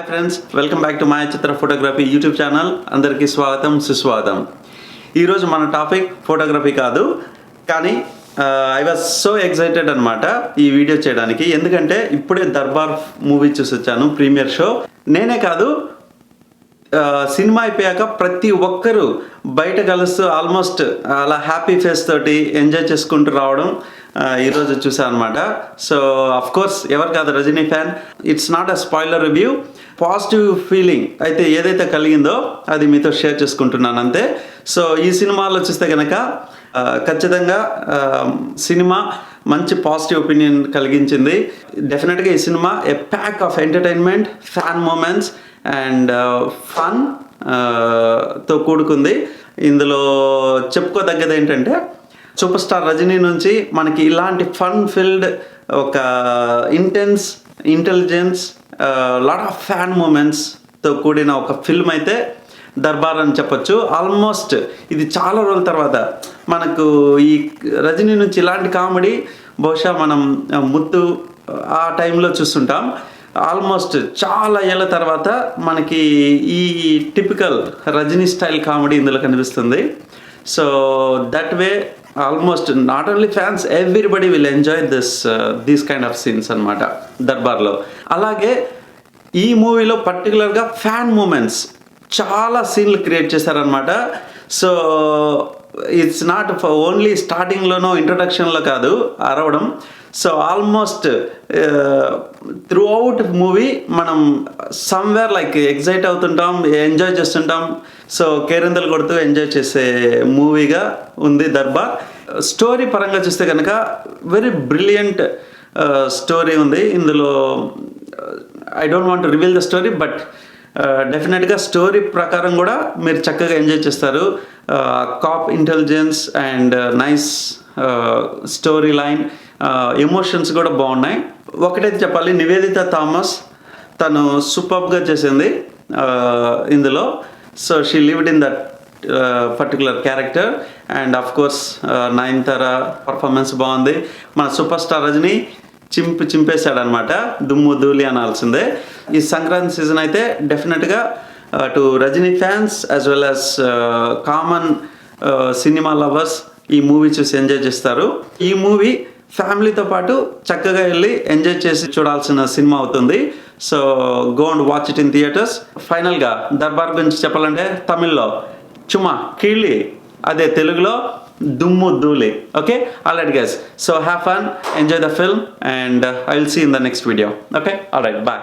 Hi friends, welcome back to Mayachitra Photography YouTube channel. అందరికీ స్వాగతం, సుస్వాగతం. ఈరోజు మన టాపిక్ ఫోటోగ్రఫీ కాదు, కానీ ఐ వాజ్ సో ఎక్సైటెడ్ అనమాట ఈ వీడియో చేయడానికి. ఎందుకంటే ఇప్పుడే దర్బార్ మూవీ చూసి వచ్చాను, ప్రీమియర్ షో. నేనే కాదు, సినిమా అయిపోయాక ప్రతి ఒక్కరూ బయట కలుస్తూ ఆల్మోస్ట్ అలా హ్యాపీ ఫేస్ తోటి ఎంజాయ్ చేసుకుంటూ రావడం ఈరోజు చూసాను అనమాట. సో అఫ్ కోర్స్ ఎవరు కాదు Rajini fan. It's not a spoiler review. Positive feeling అయితే ఏదైతే కలిగిందో అది మీతో షేర్ చేసుకుంటున్నాను అంతే. సో ఈ సినిమాలో చూస్తే కనుక ఖచ్చితంగా సినిమా మంచి పాజిటివ్ ఒపీనియన్ కలిగించింది. డెఫినెట్గా ఈ సినిమా a pack of entertainment, fan moments and fun తో కూడుకుంది. ఇందులో చెప్పుకోదగ్గది ఏంటంటే, సూపర్ స్టార్ రజనీ నుంచి మనకి ఇలాంటి ఫన్ ఫిల్డ్, ఒక intense, intelligence, lot of fan మూమెంట్స్తో కూడిన ఒక ఫిల్మ్ అయితే దర్బార్ అని చెప్పొచ్చు. ఆల్మోస్ట్ ఇది చాలా రోజుల తర్వాత మనకు ఈ రజనీ నుంచి ఇలాంటి కామెడీ బహుశా మనం ముత్తు ఆ టైంలో చూస్తుంటాం. ఆల్మోస్ట్ చాలా ఏళ్ళ తర్వాత మనకి ఈ టిపికల్ రజనీ స్టైల్ కామెడీ ఇందులో కనిపిస్తుంది. So that way almost not only fans, everybody will enjoy these kind of scenes అనమాట దర్బార్లో. అలాగే ఈ మూవీలో పర్టికులర్గా ఫ్యాన్ మూమెంట్స్ చాలా సీన్లు క్రియేట్ చేశారనమాట. సో ఇట్స్ నాట్ ఓన్లీ స్టార్టింగ్లోనో ఇంట్రొడక్షన్లో కాదు అరవడం. So almost through out movie మనం సమ్వేర్ లైక్ ఎగ్జైట్ అవుతుంటాం, ఎంజాయ్ చేస్తుంటాం. సో కేరింతలు కొడుతూ ఎంజాయ్ చేసే మూవీగా ఉంది దర్బార్. స్టోరీ పరంగా చూస్తే కనుక వెరీ బ్రిలియంట్ స్టోరీ ఉంది ఇందులో. I don't want to reveal the story, but డెఫినెట్గా స్టోరీ ప్రకారం కూడా మీరు చక్కగా ఎంజాయ్ చేస్తారు. Cop intelligence and nice story line, emotions కూడా బాగున్నాయి. ఒకటైతే చెప్పాలి, నివేదిత థామస్ తను సూపర్బ్గా చేసింది ఇందులో. So she lived in that particular character. And of course Nayanthara performance బాగుంది. మన సూపర్ స్టార్ రజనీ చింపేశాడనమాట, దుమ్ము ధూళి అనాల్సిందే. ఈ సంక్రాంతి సీజన్ అయితే డెఫినెట్గా to Rajini fans as well as common cinema lovers ఈ మూవీ చూసి ఎంజాయ్ చేస్తారు. ఈ మూవీ ఫ్యామిలీతో పాటు చక్కగా వెళ్ళి ఎంజాయ్ చేసి చూడాల్సిన సినిమా అవుతుంది. So go and watch it in theatres. ఫైనల్గా దర్బార్ గురించి చెప్పాలంటే తమిళ్లో చుమా కీళ్ళి, అదే తెలుగులో దుమ్ము ధూళి. Okay, alright guys. So have fun, enjoy the film, and I will see you in the next video. Okay, alright, bye.